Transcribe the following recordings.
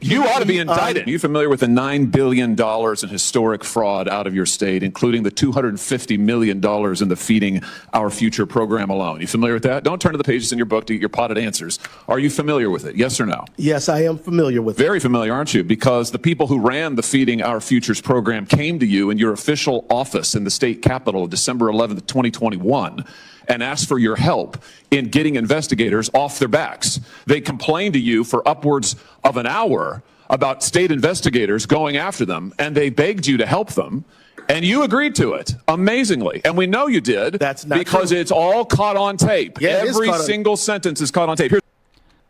You ought to be indicted. Are you familiar with the $9 billion in historic fraud out of your state, including the $250 million in the Feeding Our Future program alone? You familiar with that? Don't turn to the pages in your book to get your potted answers. Are you familiar with it? Yes or no? Yes, I am familiar with it. Very familiar, aren't you? Because the people who ran the Feeding Our Futures program came to you in your official office in the state capitol December 11th, 2021, and asked for your help in getting investigators off their backs. They complained to you for upwards of an hour about state investigators going after them, and they begged you to help them, and you agreed to it, amazingly. And we know you did. That's not because true. It's all caught on tape. Yeah, every single sentence is caught on tape.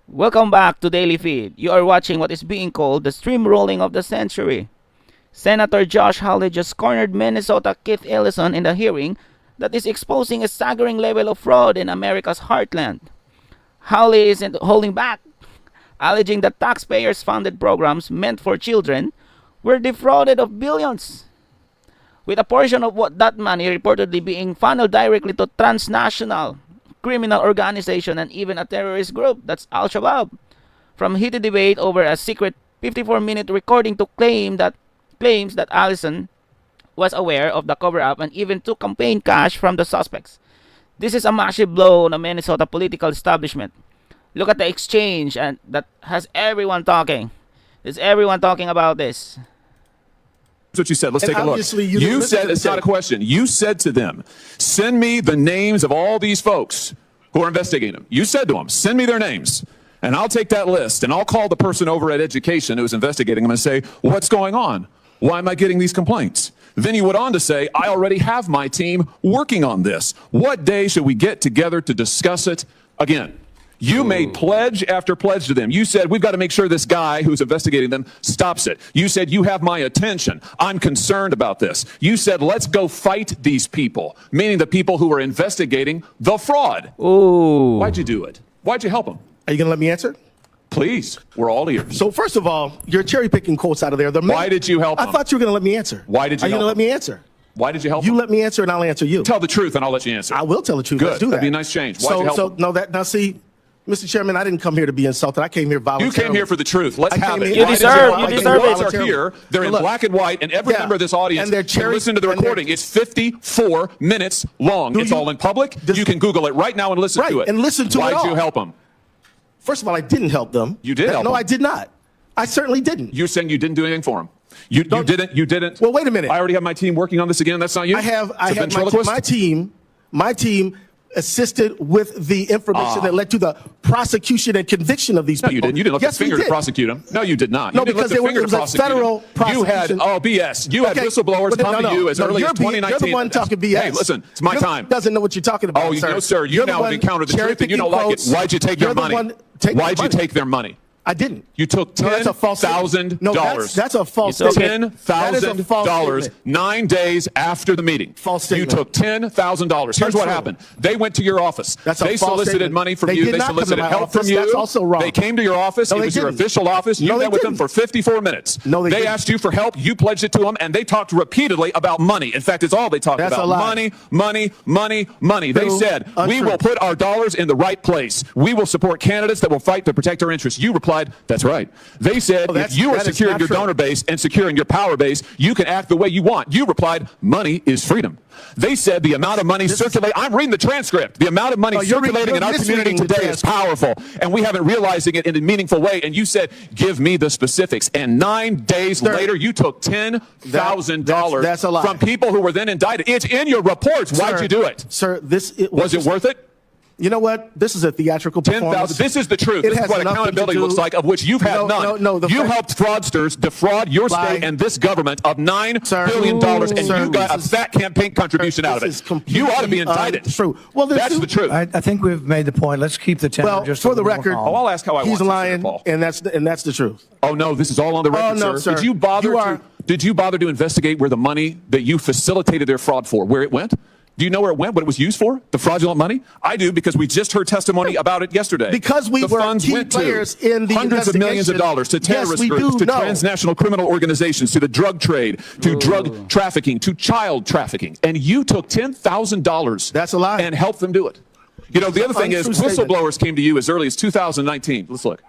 Welcome back to Daily Feed. You are watching what is being called the steamrolling of the century. Senator Josh Hawley just cornered Minnesota Keith Ellison in the hearing that is exposing a staggering level of fraud in America's heartland. Hawley isn't holding back, alleging that taxpayers-funded programs meant for children were defrauded of billions, with a portion of what that money reportedly being funneled directly to transnational criminal organization and even a terrorist group, that's Al-Shabaab. From heated debate over a secret 54-minute recording to claims that Ellison was aware of the cover-up and even took campaign cash from the suspects. This is a massive blow on the Minnesota political establishment. Look at the exchange, and that has everyone talking. There's everyone talking about this. That's what you said. Let's take a look. You said, it's not a question. You said to them, send me the names of all these folks who are investigating them. You said to them, send me their names. And I'll take that list, and I'll call the person over at Education who's investigating them and say, what's going on? Why am I getting these complaints? Then he went on to say, I already have my team working on this. What day should we get together to discuss it? Again, you made pledge after pledge to them. You said, we've got to make sure this guy who's investigating them stops it. You said, you have my attention. I'm concerned about this. You said, let's go fight these people, meaning the people who are investigating the fraud. Ooh. Why'd you do it? Why'd you help them? Are you going to let me answer? Please, we're all ears. So first of all, you're cherry picking quotes out of there. Why did you help them? I thought you were going to let me answer. Why did you Are you help going to let them? me answer? Why did you help You them? let me answer and I'll answer you. Tell the truth and I'll let you answer. I will tell the truth. Good. Let's do that. That'd be a nice change. Why'd you help them? No, now see, Mr. Chairman, I didn't come here to be insulted. I came here voluntarily. You came here for the truth. Let's have it. You deserve it. The words are here. They're in black and white, and every member of this audience can listen to the recording. It's 54 minutes long. It's all in public. You can Google it right now and listen to it. And listen to it all. Why'd you help them? First of all, I didn't help them. You did help them. No, I did not. I certainly didn't. You're saying you didn't do anything for them. You didn't. Well, wait a minute. I already have my team working on this again. That's not you. I have my team assisted with the information that led to the prosecution and conviction of these people. No, you didn't. You didn't lift a finger to prosecute them. No, you did not. No, because it was a federal prosecution. You had, BS. You had whistleblowers come to you as early as 2019. You're the one talking BS. Hey, listen, it's my time. Doesn't know what you're talking about, sir. No, sir. You now have encountered the truth and you don't like it. Why'd you take their money? Why'd you take their money? I didn't. You took $10,000. No, that's a false statement. $10,000 9 days after the meeting. False statement. You took $10,000. Here's what happened. They went to your office. They solicited money from you. They solicited help from you. That's also wrong. They came to your office. It was your official office. You met with them for 54 minutes. No, they asked you for help. You pledged it to them, and they talked repeatedly about money. In fact, it's all they talked about. Money, money, money, money. They said, we will put our dollars in the right place. We will support candidates that will fight to protect our interests. You replied, that's right. They said, if you are securing your donor base and securing your power base, you can act the way you want. You replied, money is freedom. They said the amount of money circulating, I'm reading the transcript, the amount of money circulating in our community today is powerful, and we haven't realizing it in a meaningful way. And you said, give me the specifics. And 9 days later, you took $10,000 from people who were then indicted. It's in your reports. Why'd you do it? Sir, was it worth it? You know what? This is a theatrical performance. This is the truth. This is what accountability looks like, of which you've had none. You helped fraudsters defraud your state and this government of $9 billion, and you got a fat campaign contribution out of it. You ought to be indicted. True. Well, that's the truth. I think we've made the point. Let's keep the tenor. Well, just for the record, I'll ask how I want he's to, lying, Paul. and that's the truth. Oh no, this is all on the record, no, sir. Did you bother to investigate where the money that you facilitated their fraud for, where it went? Do you know where it went, what it was used for, the fraudulent money? I do, because we just heard testimony about it yesterday. Because we were key players in the hundreds of millions of dollars to terrorist groups, to transnational criminal organizations, to the drug trade, to drug trafficking, to child trafficking. And you took $10,000 That's a lie. And helped them do it. You know, the other thing is whistleblowers came to you as early as 2019. Let's look.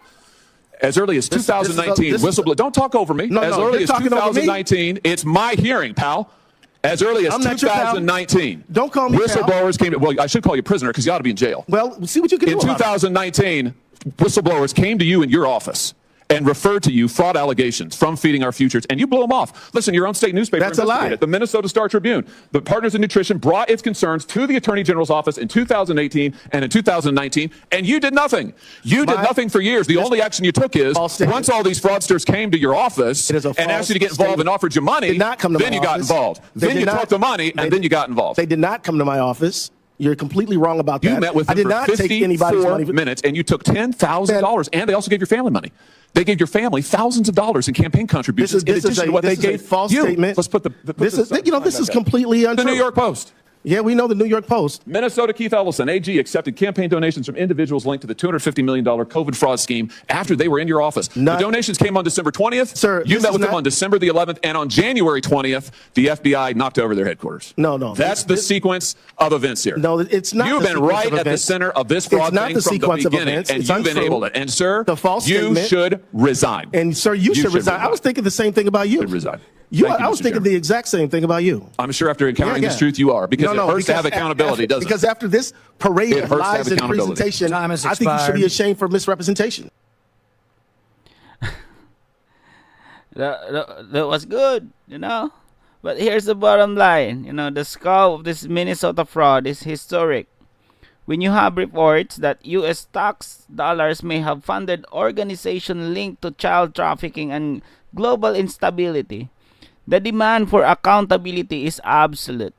As early as 2019, whistleblower. Don't talk over me. As early as 2019, it's my hearing, pal. As early as 2019, don't call me whistleblowers came to, well, I should call you prisoner because you ought to be in jail. Well, see what you can do. In 2019, whistleblowers came to you in your office and referred to you fraud allegations from Feeding Our Futures, and you blew them off. Listen, your own state newspaper. That's a lie. The Minnesota Star Tribune. The Partners in Nutrition brought its concerns to the Attorney General's office in 2018 and in 2019, and you did nothing. You did nothing for years. The only action you took is once all these fraudsters came to your office and asked you to get involved and offered you money, then you got involved. Then you took the money, and then you got involved. They did not come to my office. You're completely wrong about that. You met with them for 54 minutes, and you took $10,000, and they also gave your family money. They gave your family thousands of dollars in campaign contributions in addition to what they gave false you. Statement. Let's put this is completely untrue. The New York Post. Yeah, we know the New York Post. Minnesota Keith Ellison, AG, accepted campaign donations from individuals linked to the $250 million COVID fraud scheme after they were in your office. The donations came on December 20th. Sir, you met with them on December the 11th, and on January 20th, the FBI knocked over their headquarters. No. That's the sequence of events here. No, it's not. You've been right at the center of this fraud thing from the beginning, and you've enabled it. And, sir, you should resign. And, sir, you should resign. I was thinking the same thing about you. You should resign. I was thinking the exact same thing about you. I'm sure after encountering this truth, you are. Because it hurts to have accountability, doesn't it? Because after this parade of lies and presentation, I think you should be ashamed for misrepresentation. That was good, you know. But here's the bottom line. You know, the scope of this Minnesota fraud is historic. When you have reports that U.S. tax dollars may have funded organizations linked to child trafficking and global instability, the demand for accountability is absolute.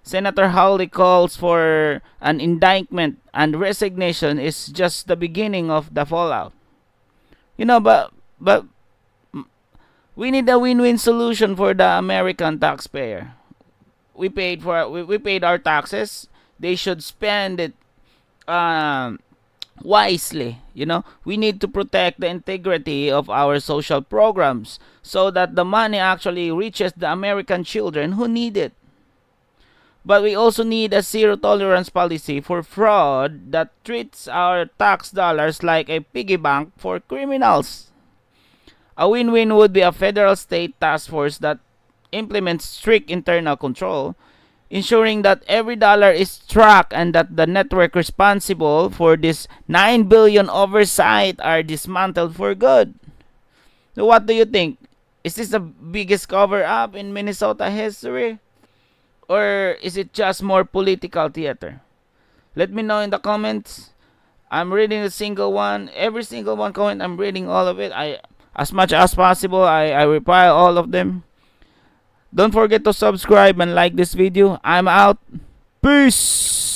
Senator Hawley calls for an indictment, and resignation is just the beginning of the fallout. You know, but we need a win-win solution for the American taxpayer. We paid our taxes. They should spend it wisely. You know, we need to protect the integrity of our social programs so that the money actually reaches the American children who need it. But we also need a zero tolerance policy for fraud that treats our tax dollars like a piggy bank for criminals. A win-win would be a federal state task force that implements strict internal control, ensuring that every dollar is tracked and that the network responsible for this $9 billion oversight are dismantled for good. So what do you think? Is this the biggest cover-up in Minnesota history? Or is it just more political theater? Let me know in the comments. I'm reading every single one comment. I'm reading all of it. As much as possible, I reply all of them. Don't forget to subscribe and like this video. I'm out. Peace.